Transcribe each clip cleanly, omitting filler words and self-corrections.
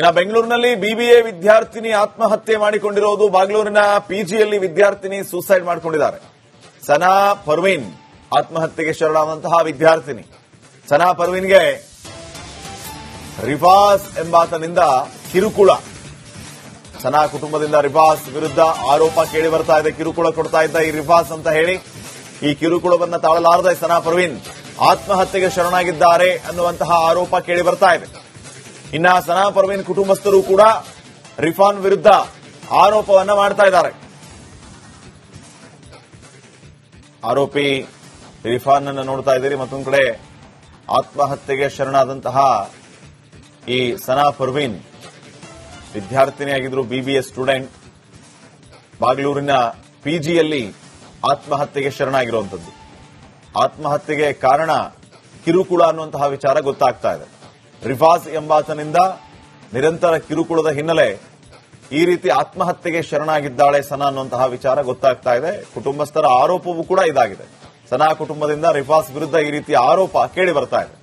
ಇನ್ನು ಬೆಂಗಳೂರಿನಲ್ಲಿ ಬಿಬಿಎ ವಿದ್ಯಾರ್ಥಿನಿ ಆತ್ಮಹತ್ಯೆ ಮಾಡಿಕೊಂಡಿರೋದು. ಬಾಗಲೂರಿನ ಪಿಜಿಯಲ್ಲಿ ವಿದ್ಯಾರ್ಥಿನಿ ಸೂಸೈಡ್ ಮಾಡಿಕೊಂಡಿದ್ದಾರೆ. ಸನಾ ಪರ್ವೀನ್ ಆತ್ಮಹತ್ಯೆಗೆ ಶರಣಾದಂತಹ ವಿದ್ಯಾರ್ಥಿನಿ. ಸನಾ ಪರ್ವೀನ್ಗೆ ರಿಫಾಸ್ ಎಂಬಾತನಿಂದ ಕಿರುಕುಳ. ಸನಾ ಕುಟುಂಬದಿಂದ ರಿಫಾಸ್ ವಿರುದ್ಧ ಆರೋಪ ಕೇಳಿ ಬರ್ತಾ ಇದೆ. ಕಿರುಕುಳ ಕೊಡ್ತಾ ಇದ್ದ ಈ ರಿಫಾಸ್ ಅಂತ ಹೇಳಿ ಈ ಕಿರುಕುಳವನ್ನು ತಾಳಲಾರದೆ ಸನಾ ಪರ್ವೀನ್ ಆತ್ಮಹತ್ಯೆಗೆ ಶರಣಾಗಿದ್ದಾರೆ ಅನ್ನುವಂತಹ ಆರೋಪ ಕೇಳಿ ಬರ್ತಾ ಇದೆ. ಇನ್ನ ಸನಾ ಪರ್ವೀನ್ ಕುಟುಂಬಸ್ಥರು ಕೂಡ ರಿಫಾನ್ ವಿರುದ್ಧ ಆರೋಪವನ್ನ ಮಾಡ್ತಾ ಇದ್ದಾರೆ. ಆರೋಪಿ ರಿಫಾನ್ ಅನ್ನು ನೋಡ್ತಾ ಇದ್ದೀರಿ. ಮತ್ತೊಂದು ಕಡೆ ಆತ್ಮಹತ್ಯೆಗೆ ಶರಣಾದಂತಹ ಈ ಸನಾ ಪರ್ವೀನ್ ವಿದ್ಯಾರ್ಥಿನಿಯಾಗಿದ್ರು, ಬಿಬಿಎ ಸ್ಟೂಡೆಂಟ್. ಬಾಗಲೂರಿನ ಪಿಜಿಯಲ್ಲಿ ಆತ್ಮಹತ್ಯೆಗೆ ಶರಣಾಗಿರುವಂತದ್ದು. ಆತ್ಮಹತ್ಯೆಗೆ ಕಾರಣ ಕಿರುಕುಳ ಅನ್ನುವಂತಹ ವಿಚಾರ ಗೊತ್ತಾಗ್ತಾ ಇದೆ. ರಿಫಾಸ್ ಎಂಬಾತನಿಂದ ನಿರಂತರ ಕಿರುಕುಳದ ಹಿನ್ನೆಲೆ ಈ ರೀತಿ ಆತ್ಮಹತ್ಯೆಗೆ ಶರಣಾಗಿದ್ದಾಳೆ ಸನಾ ಅನ್ನುವಂತಹ ವಿಚಾರ ಗೊತ್ತಾಗ್ತಾ ಇದೆ. ಕುಟುಂಬಸ್ಥರ ಆರೋಪವೂ ಕೂಡ ಇದಾಗಿದೆ. ಸನಾ ಕುಟುಂಬದಿಂದ ರಿಫಾಸ್ ವಿರುದ್ಧ ಈ ರೀತಿಯ ಆರೋಪ ಕೇಳಿ ಬರ್ತಾ ಇದೆ.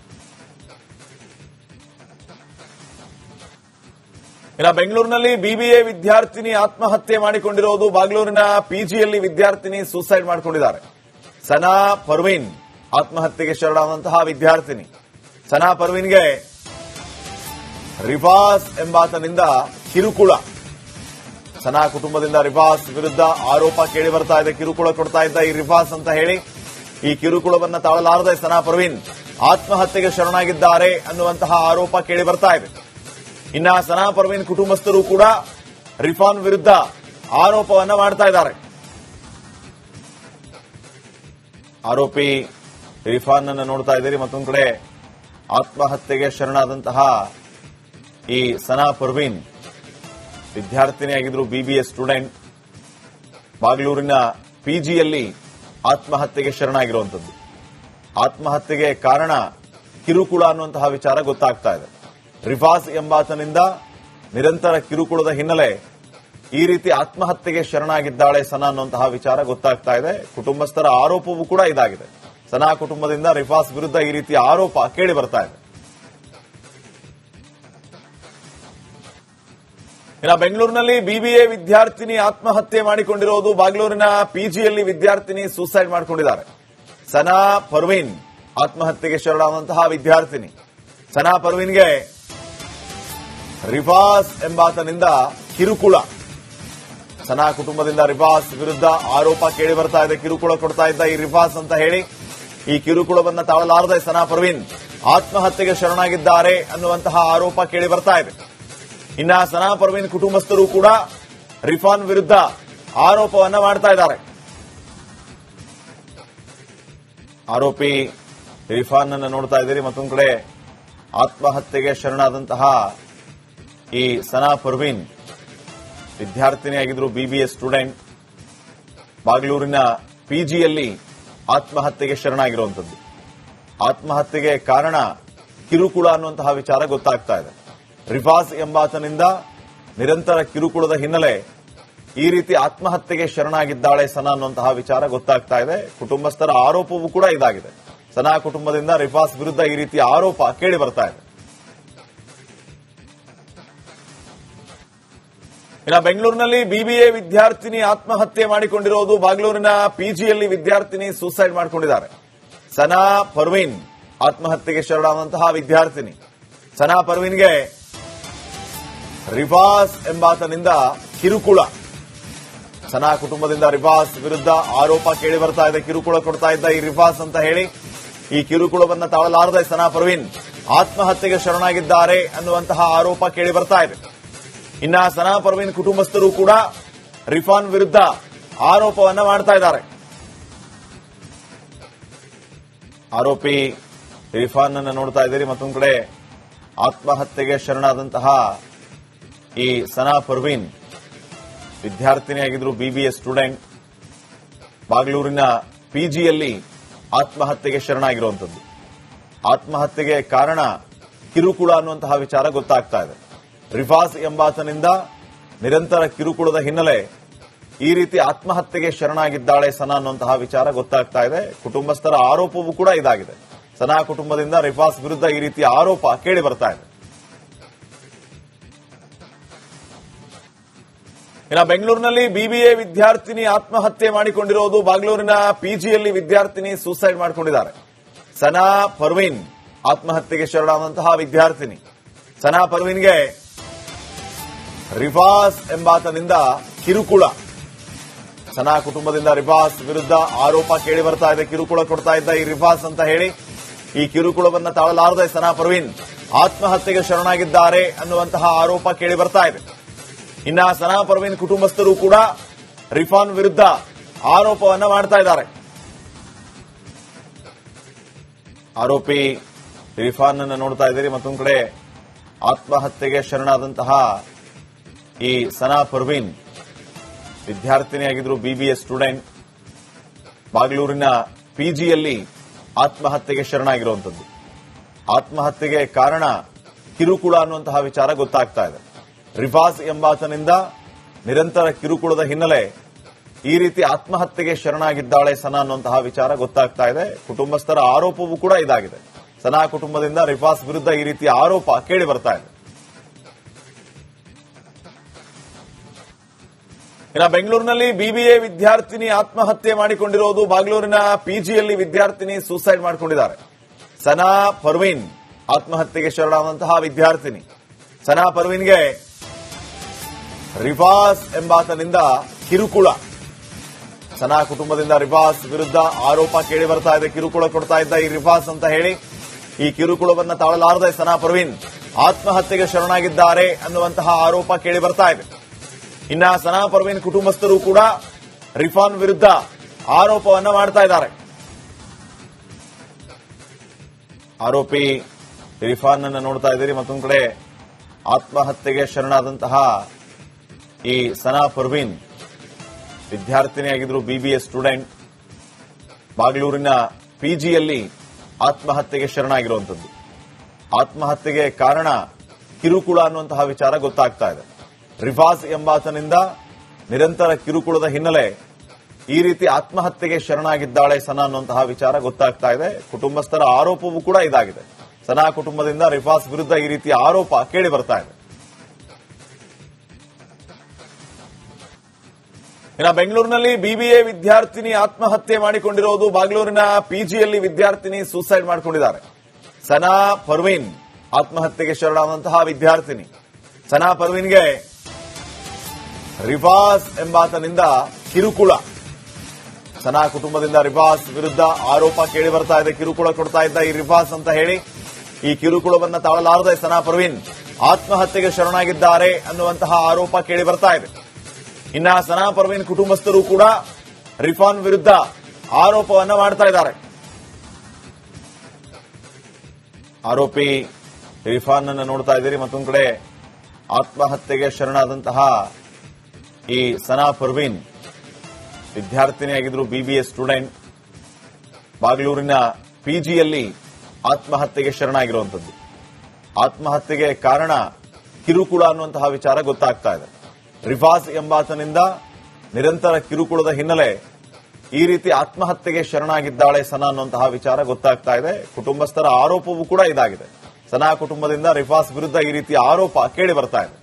ಇನ್ನು ಬೆಂಗಳೂರಿನಲ್ಲಿ ಬಿಬಿಎ ವಿದ್ಯಾರ್ಥಿನಿ ಆತ್ಮಹತ್ಯೆ ಮಾಡಿಕೊಂಡಿರೋದು. ಬಾಗಲೂರಿನ ಪಿಜಿಯಲ್ಲಿ ವಿದ್ಯಾರ್ಥಿನಿ ಸೂಸೈಡ್ ಮಾಡಿಕೊಂಡಿದ್ದಾರೆ. ಸನಾ ಪರ್ವೀನ್ ಆತ್ಮಹತ್ಯೆಗೆ ಶರಣಾದಂತಹ ವಿದ್ಯಾರ್ಥಿನಿ. ಸನಾ ಪರ್ವೀನ್ಗೆ ರಿಫಾಸ್ ಎಂಬಾತನಿಂದ ಕಿರುಕುಳ. ಸನಾ ಕುಟುಂಬದಿಂದ ರಿಫಾಸ್ ವಿರುದ್ಧ ಆರೋಪ ಕೇಳಿ ಬರ್ತಾ ಇದೆ. ಕಿರುಕುಳ ಕೊಡ್ತಾ ಇದ್ದ ಈ ರಿಫಾಸ್ ಅಂತ ಹೇಳಿ ಈ ಕಿರುಕುಳವನ್ನು ತಾಳಲಾರದೆ ಸನಾ ಪರ್ವೀನ್ ಆತ್ಮಹತ್ಯೆಗೆ ಶರಣಾಗಿದ್ದಾರೆ ಅನ್ನುವಂತಹ ಆರೋಪ ಕೇಳಿ ಬರ್ತಾ ಇದೆ. ಇನ್ನ ಸನಾ ಪರ್ವೀನ್ ಕುಟುಂಬಸ್ಥರು ಕೂಡ ರಿಫಾನ್ ವಿರುದ್ಧ ಆರೋಪವನ್ನ ಮಾಡ್ತಾ ಇದ್ದಾರೆ. ಆರೋಪಿ ರಿಫಾನ್ ಅನ್ನು ನೋಡ್ತಾ ಇದ್ದೀರಿ. ಮತ್ತೊಂದು ಕಡೆ ಆತ್ಮಹತ್ಯೆಗೆ ಶರಣಾದಂತಹ ಈ ಸನಾ ಪರ್ವೀನ್ ವಿದ್ಯಾರ್ಥಿನಿಯಾಗಿದ್ರು, ಬಿಬಿಎ ಸ್ಟೂಡೆಂಟ್. ಬಾಗಲೂರಿನ ಪಿಜಿಯಲ್ಲಿ ಆತ್ಮಹತ್ಯೆಗೆ ಶರಣಾಗಿರುವಂತದ್ದು. ಆತ್ಮಹತ್ಯೆಗೆ ಕಾರಣ ಕಿರುಕುಳ ಅನ್ನುವಂತಹ ವಿಚಾರ ಗೊತ್ತಾಗ್ತಾ ಇದೆ. ರಿಫಾಸ್ ಎಂಬಾತನಿಂದ ನಿರಂತರ ಕಿರುಕುಳದ ಹಿನ್ನೆಲೆ ಈ ರೀತಿ ಆತ್ಮಹತ್ಯೆಗೆ ಶರಣಾಗಿದ್ದಾಳೆ ಸನಾ ಅನ್ನುವಂತಹ ವಿಚಾರ ಗೊತ್ತಾಗ್ತಾ ಇದೆ. ಕುಟುಂಬಸ್ಥರ ಆರೋಪವೂ ಕೂಡ ಇದಾಗಿದೆ. ಸನಾ ಕುಟುಂಬದಿಂದ ರಿಫಾಸ್ ವಿರುದ್ಧ ಈ ರೀತಿಯ ಆರೋಪ ಕೇಳಿ ಬರ್ತಾ ಇದೆ. ಇನ್ನು ಬೆಂಗಳೂರಿನಲ್ಲಿ ಬಿಬಿಎ ವಿದ್ಯಾರ್ಥಿನಿ ಆತ್ಮಹತ್ಯೆ ಮಾಡಿಕೊಂಡಿರೋದು. ಬಾಗಲೂರಿನ ಪಿಜಿಯಲ್ಲಿ ವಿದ್ಯಾರ್ಥಿನಿ ಸೂಸೈಡ್ ಮಾಡಿಕೊಂಡಿದ್ದಾರೆ. ಸನಾ ಪರ್ವೀನ್ ಆತ್ಮಹತ್ಯೆಗೆ ಶರಣಾದಂತಹ ವಿದ್ಯಾರ್ಥಿನಿ. ಸನಾ ಪರ್ವೀನ್ಗೆ ರಿಫಾಸ್ ಎಂಬಾತನಿಂದ ಕಿರುಕುಳ. ಸನಾ ಕುಟುಂಬದಿಂದ ರಿಫಾಸ್ ವಿರುದ್ಧ ಆರೋಪ ಕೇಳಿ ಬರ್ತಾ ಇದೆ. ಕಿರುಕುಳ ಕೊಡ್ತಾ ಇದ್ದ ಈ ರಿಫಾಸ್ ಅಂತ ಹೇಳಿ ಈ ಕಿರುಕುಳವನ್ನು ತಾಳಲಾರದೆ ಸನಾ ಪರ್ವೀನ್ ಆತ್ಮಹತ್ಯೆಗೆ ಶರಣಾಗಿದ್ದಾರೆ ಅನ್ನುವಂತಹ ಆರೋಪ ಕೇಳಿ ಬರ್ತಾ ಇದೆ. ಇನ್ನ ಸನಾ ಪರ್ವೀನ್ ಕುಟುಂಬಸ್ಥರು ಕೂಡ ರಿಫಾನ್ ವಿರುದ್ಧ ಆರೋಪವನ್ನ ಮಾಡ್ತಾ ಇದ್ದಾರೆ. ಆರೋಪಿ ರಿಫಾನ್ ಅನ್ನು ನೋಡ್ತಾ ಇದ್ದೀರಿ. ಮತ್ತೊಂದು ಕಡೆ ಆತ್ಮಹತ್ಯೆಗೆ ಶರಣಾದಂತಹ ಈ ಸನಾ ಪರ್ವೀನ್ ವಿದ್ಯಾರ್ಥಿನಿಯಾಗಿದ್ರು, ಬಿಬಿಎ ಸ್ಟೂಡೆಂಟ್. ಬಾಗಲೂರಿನ ಪಿಜಿಯಲ್ಲಿ ಆತ್ಮಹತ್ಯೆಗೆ ಶರಣಾಗಿರುವಂತದ್ದು. ಆತ್ಮಹತ್ಯೆಗೆ ಕಾರಣ ಕಿರುಕುಳ ಅನ್ನುವಂತಹ ವಿಚಾರ ಗೊತ್ತಾಗ್ತಾ ಇದೆ. ರಿಫಾಸ್ ಎಂಬಾತನಿಂದ ನಿರಂತರ ಕಿರುಕುಳದ ಹಿನ್ನೆಲೆ ಈ ರೀತಿ ಆತ್ಮಹತ್ಯೆಗೆ ಶರಣಾಗಿದ್ದಾಳೆ ಸನಾ ಅನ್ನುವಂತಹ ವಿಚಾರ ಗೊತ್ತಾಗ್ತಾ ಇದೆ. ಕುಟುಂಬಸ್ಥರ ಆರೋಪವೂ ಕೂಡ ಇದಾಗಿದೆ. ಸನಾ ಕುಟುಂಬದಿಂದ ರಿಫಾಸ್ ವಿರುದ್ಧ ಈ ರೀತಿಯ ಆರೋಪ ಕೇಳಿ ಬರ್ತಾ ಇದೆ. ಇನ್ನು ಬೆಂಗಳೂರಿನಲ್ಲಿ ಬಿಬಿಎ ವಿದ್ಯಾರ್ಥಿನಿ ಆತ್ಮಹತ್ಯೆ ಮಾಡಿಕೊಂಡಿರೋದು. ಬಾಗಲೂರಿನ ಪಿಜಿಯಲ್ಲಿ ವಿದ್ಯಾರ್ಥಿನಿ ಸೂಸೈಡ್ ಮಾಡಿಕೊಂಡಿದ್ದಾರೆ. ಸನಾ ಪರ್ವೀನ್ ಆತ್ಮಹತ್ಯೆಗೆ ಶರಣಾದಂತಹ ವಿದ್ಯಾರ್ಥಿನಿ. ಸನಾ ಪರ್ವೀನ್ಗೆ ರಿಫಾಸ್ ಎಂಬಾತನಿಂದ ಕಿರುಕುಳ. ಸನಾ ಕುಟುಂಬದಿಂದ ರಿಫಾಸ್ ವಿರುದ್ಧ ಆರೋಪ ಕೇಳಿ ಬರ್ತಾ ಇದೆ. ಕಿರುಕುಳ ಕೊಡ್ತಾ ಇದ್ದ ಈ ರಿಫಾಸ್ ಅಂತ ಹೇಳಿ ಈ ಕಿರುಕುಳವನ್ನು ತಾಳಲಾರದೆ ಸನಾ ಪರ್ವೀನ್ ಆತ್ಮಹತ್ಯೆಗೆ ಶರಣಾಗಿದ್ದಾರೆ ಅನ್ನುವಂತಹ ಆರೋಪ ಕೇಳಿ ಬರ್ತಾ ಇದೆ. ಇನ್ನ ಸನಾ ಪರ್ವೀನ್ ಕುಟುಂಬಸ್ಥರು ಕೂಡ ರಿಫಾನ್ ವಿರುದ್ಧ ಆರೋಪವನ್ನ ಮಾಡ್ತಾ ಇದ್ದಾರೆ. ಆರೋಪಿ ರಿಫಾನ್ ಅನ್ನು ನೋಡ್ತಾ ಇದ್ದೀರಿ. ಮತ್ತೊಂದು ಕಡೆ ಆತ್ಮಹತ್ಯೆಗೆ ಶರಣಾದಂತಹ ಈ ಸನಾ ಪರ್ವೀನ್ ವಿದ್ಯಾರ್ಥಿನಿಯಾಗಿದ್ರು, ಬಿಬಿಎ ಸ್ಟೂಡೆಂಟ್. ಬಾಗಲೂರಿನ ಪಿಜಿಯಲ್ಲಿ ಆತ್ಮಹತ್ಯೆಗೆ ಶರಣಾಗಿರುವಂತದ್ದು. ಆತ್ಮಹತ್ಯೆಗೆ ಕಾರಣ ಕಿರುಕುಳ ಅನ್ನುವಂತಹ ವಿಚಾರ ಗೊತ್ತಾಗ್ತಾ ಇದೆ. ರಿಫಾಸ್ ಎಂಬಾತನಿಂದ ನಿರಂತರ ಕಿರುಕುಳದ ಹಿನ್ನೆಲೆ ಈ ರೀತಿ ಆತ್ಮಹತ್ಯೆಗೆ ಶರಣಾಗಿದ್ದಾಳೆ ಸನಾ ಅನ್ನುವಂತಹ ವಿಚಾರ ಗೊತ್ತಾಗ್ತಾ ಇದೆ. ಕುಟುಂಬಸ್ಥರ ಆರೋಪವೂ ಕೂಡ ಇದಾಗಿದೆ. ಸನಾ ಕುಟುಂಬದಿಂದ ರಿಫಾಸ್ ವಿರುದ್ಧ ಈ ರೀತಿಯ ಆರೋಪ ಕೇಳಿ ಬರ್ತಾ ಇದೆ. ಇನ್ನು ಬೆಂಗಳೂರಿನಲ್ಲಿ ಬಿಬಿಎ ವಿದ್ಯಾರ್ಥಿನಿ ಆತ್ಮಹತ್ಯೆ ಮಾಡಿಕೊಂಡಿರೋದು. ಬಾಗಲೂರಿನ ಪಿಜಿಯಲ್ಲಿ ವಿದ್ಯಾರ್ಥಿನಿ ಸೂಸೈಡ್ ಮಾಡಿಕೊಂಡಿದ್ದಾರೆ. ಸನಾ ಪರ್ವೀನ್ ಆತ್ಮಹತ್ಯೆಗೆ ಶರಣಾದಂತಹ ವಿದ್ಯಾರ್ಥಿನಿ. ಸನಾ ಪರ್ವೀನ್ಗೆ ರಿಫಾಸ್ ಎಂಬಾತನಿಂದ ಕಿರುಕುಳ. ಸನಾ ಕುಟುಂಬದಿಂದ ರಿಫಾಸ್ ವಿರುದ್ಧ ಆರೋಪ ಕೇಳಿ ಬರ್ತಾ ಇದೆ. ಕಿರುಕುಳ ಕೊಡ್ತಾ ಇದ್ದ ಈ ರಿಫಾಸ್ ಅಂತ ಹೇಳಿ ಈ ಕಿರುಕುಳವನ್ನು ತಾಳಲಾರದೆ ಸನಾ ಪರ್ವೀನ್ ಆತ್ಮಹತ್ಯೆಗೆ ಶರಣಾಗಿದ್ದಾರೆ ಅನ್ನುವಂತಹ ಆರೋಪ ಕೇಳಿ ಬರ್ತಾ ಇದೆ. ಇನ್ನ ಸನಾ ಪರ್ವೀನ್ ಕುಟುಂಬಸ್ಥರು ಕೂಡ ರಿಫಾನ್ ವಿರುದ್ಧ ಆರೋಪವನ್ನ ಮಾಡ್ತಾ ಇದ್ದಾರೆ. ಆರೋಪಿ ರಿಫಾನ್ ಅನ್ನು ನೋಡ್ತಾ ಇದ್ದೀರಿ. ಮತ್ತೊಂದು ಕಡೆ ಆತ್ಮಹತ್ಯೆಗೆ ಶರಣಾದಂತಹ ಈ ಸನಾ ಪರ್ವೀನ್ ವಿದ್ಯಾರ್ಥಿನಿಯಾಗಿದ್ರು, ಬಿಬಿಎ ಸ್ಟೂಡೆಂಟ್. ಬಾಗಲೂರಿನ ಪಿಜಿಯಲ್ಲಿ ಆತ್ಮಹತ್ಯೆಗೆ ಶರಣಾಗಿರುವಂತದ್ದು. ಆತ್ಮಹತ್ಯೆಗೆ ಕಾರಣ ಕಿರುಕುಳ ಅನ್ನುವಂತಹ ವಿಚಾರ ಗೊತ್ತಾಗ್ತಾ ಇದೆ. ರಿಫಾಸ್ ಎಂಬಾತನಿಂದ ನಿರಂತರ ಕಿರುಕುಳದ ಹಿನ್ನೆಲೆ ಈ ರೀತಿ ಆತ್ಮಹತ್ಯೆಗೆ ಶರಣಾಗಿದ್ದಾಳೆ ಸನಾ ಅನ್ನುವಂತಹ ವಿಚಾರ ಗೊತ್ತಾಗ್ತಾ ಇದೆ. ಕುಟುಂಬಸ್ಥರ ಆರೋಪವೂ ಕೂಡ ಇದಾಗಿದೆ. ಸನಾ ಕುಟುಂಬದಿಂದ ರಿಫಾಸ್ ವಿರುದ್ಧ ಈ ರೀತಿಯ ಆರೋಪ ಕೇಳಿ ಬರ್ತಾ ಇದೆ. ಇನ್ನು ಬೆಂಗಳೂರಿನಲ್ಲಿ ಬಿಬಿಎ ವಿದ್ಯಾರ್ಥಿನಿ ಆತ್ಮಹತ್ಯೆ ಮಾಡಿಕೊಂಡಿರೋದು. ಬಾಗಲೂರಿನ ಪಿಜಿಯಲ್ಲಿ ವಿದ್ಯಾರ್ಥಿನಿ ಸೂಸೈಡ್ ಮಾಡಿಕೊಂಡಿದ್ದಾರೆ. ಸನಾ ಪರ್ವೀನ್ ಆತ್ಮಹತ್ಯೆಗೆ ಶರಣಾದಂತಹ ವಿದ್ಯಾರ್ಥಿನಿ. ಸನಾ ಪರ್ವೀನ್ಗೆ ರಿಫಾಸ್ ಎಂಬಾತನಿಂದ ಕಿರುಕುಳ. ಸನಾ ಕುಟುಂಬದಿಂದ ರಿಫಾಸ್ ವಿರುದ್ಧ ಆರೋಪ ಕೇಳಿ ಬರ್ತಾ ಇದೆ. ಕಿರುಕುಳ ಕೊಡ್ತಾ ಇದ್ದ ಈ ರಿಫಾಸ್ ಅಂತ ಹೇಳಿ ಈ ಕಿರುಕುಳವನ್ನು ತಾಳಲಾರದೆ ಸನಾ ಪರ್ವೀನ್ ಆತ್ಮಹತ್ಯೆಗೆ ಶರಣಾಗಿದ್ದಾರೆ ಅನ್ನುವಂತಹ ಆರೋಪ ಕೇಳಿ ಬರ್ತಾ ಇದೆ. ಇನ್ನ ಸನಾ ಪರ್ವೀನ್ ಕುಟುಂಬಸ್ಥರು ಕೂಡ ರಿಫಾನ್ ವಿರುದ್ಧ ಆರೋಪವನ್ನ ಮಾಡ್ತಾ ಇದ್ದಾರೆ. ಆರೋಪಿ ರಿಫಾನ್ ಅನ್ನು ನೋಡ್ತಾ ಇದ್ದೀರಿ. ಮತ್ತೊಂದು ಕಡೆ ಆತ್ಮಹತ್ಯೆಗೆ ಶರಣಾದಂತಹ ಈ ಸನಾ ಪರ್ವೀನ್ ವಿದ್ಯಾರ್ಥಿನಿಯಾಗಿದ್ರು, ಬಿಬಿಎ ಸ್ಟೂಡೆಂಟ್. ಬಾಗಲೂರಿನ ಪಿಜಿಯಲ್ಲಿ ಆತ್ಮಹತ್ಯೆಗೆ ಶರಣಾಗಿರುವಂತದ್ದು. ಆತ್ಮಹತ್ಯೆಗೆ ಕಾರಣ ಕಿರುಕುಳ ಅನ್ನುವಂತಹ ವಿಚಾರ ಗೊತ್ತಾಗ್ತಾ ಇದೆ. ರಿಫಾಸ್ ಎಂಬಾತನಿಂದ ನಿರಂತರ ಕಿರುಕುಳದ ಹಿನ್ನೆಲೆ ಈ ರೀತಿ ಆತ್ಮಹತ್ಯೆಗೆ ಶರಣಾಗಿದ್ದಾಳೆ ಸನಾ ಅನ್ನುವಂತಹ ವಿಚಾರ ಗೊತ್ತಾಗ್ತಾ ಇದೆ. ಕುಟುಂಬಸ್ಥರ ಆರೋಪವೂ ಕೂಡ ಇದಾಗಿದೆ. ಸನಾ ಕುಟುಂಬದಿಂದ ರಿಫಾಸ್ ವಿರುದ್ಧ ಈ ರೀತಿಯ ಆರೋಪ ಕೇಳಿ ಬರ್ತಾ ಇದೆ. ಇನ್ನು ಬೆಂಗಳೂರಿನಲ್ಲಿ ಬಿಬಿಎ ವಿದ್ಯಾರ್ಥಿನಿ ಆತ್ಮಹತ್ಯೆ ಮಾಡಿಕೊಂಡಿರೋದು. ಬಾಗಲೂರಿನ ಪಿಜಿಯಲ್ಲಿ ವಿದ್ಯಾರ್ಥಿನಿ ಸೂಸೈಡ್ ಮಾಡಿಕೊಂಡಿದ್ದಾರೆ. ಸನಾ ಪರ್ವೀನ್ ಆತ್ಮಹತ್ಯೆಗೆ ಶರಣಾದಂತಹ ವಿದ್ಯಾರ್ಥಿನಿ. ಸನಾ ಪರ್ವೀನ್ಗೆ ರಿಫಾಸ್ ಎಂಬಾತನಿಂದ ಕಿರುಕುಳ. ಸನಾ ಕುಟುಂಬದಿಂದ ರಿಫಾಸ್ ವಿರುದ್ಧ ಆರೋಪ ಕೇಳಿ ಬರ್ತಾ ಇದೆ. ಕಿರುಕುಳ ಕೊಡ್ತಾ ಇದ್ದ ಈ ರಿಫಾಸ್ ಅಂತ ಹೇಳಿ ಈ ಕಿರುಕುಳವನ್ನು ತಾಳಲಾರದೆ ಸನಾ ಪರ್ವೀನ್ ಆತ್ಮಹತ್ಯೆಗೆ ಶರಣಾಗಿದ್ದಾರೆ ಅನ್ನುವಂತಹ ಆರೋಪ ಕೇಳಿ ಬರ್ತಾ ಇದೆ. ಇನ್ನ ಸನಾ ಪರ್ವೀನ್ ಕುಟುಂಬಸ್ಥರು ಕೂಡ ರಿಫಾನ್ ವಿರುದ್ಧ ಆರೋಪವನ್ನ ಮಾಡ್ತಾ ಇದ್ದಾರೆ. ಆರೋಪಿ ರಿಫಾನ್ ಅನ್ನು ನೋಡ್ತಾ ಇದ್ದೀರಿ. ಮತ್ತೊಂದು ಕಡೆ ಆತ್ಮಹತ್ಯೆಗೆ ಶರಣಾದಂತಹ ಈ ಸನಾ ಪರ್ವೀನ್ ವಿದ್ಯಾರ್ಥಿನಿಯಾಗಿದ್ರು, ಬಿಬಿಎ ಸ್ಟೂಡೆಂಟ್. ಬಾಗಲೂರಿನ ಪಿಜಿಯಲ್ಲಿ ಆತ್ಮಹತ್ಯೆಗೆ ಶರಣಾಗಿರುವಂತದ್ದು. ಆತ್ಮಹತ್ಯೆಗೆ ಕಾರಣ ಕಿರುಕುಳ ಅನ್ನುವಂತಹ ವಿಚಾರ ಗೊತ್ತಾಗ್ತಾ ಇದೆ. ರಿಫಾಸ್ ಎಂಬಾತನಿಂದ ನಿರಂತರ ಕಿರುಕುಳದ ಹಿನ್ನೆಲೆ ಈ ರೀತಿ ಆತ್ಮಹತ್ಯೆಗೆ ಶರಣಾಗಿದ್ದಾಳೆ ಸನಾ ಅನ್ನುವಂತಹ ವಿಚಾರ ಗೊತ್ತಾಗ್ತಾ ಇದೆ. ಕುಟುಂಬಸ್ಥರ ಆರೋಪವೂ ಕೂಡ ಇದಾಗಿದೆ. ಸನಾ ಕುಟುಂಬದಿಂದ ರಿಫಾಸ್ ವಿರುದ್ಧ ಈ ರೀತಿಯ ಆರೋಪ ಕೇಳಿ ಬರ್ತಾ ಇದೆ.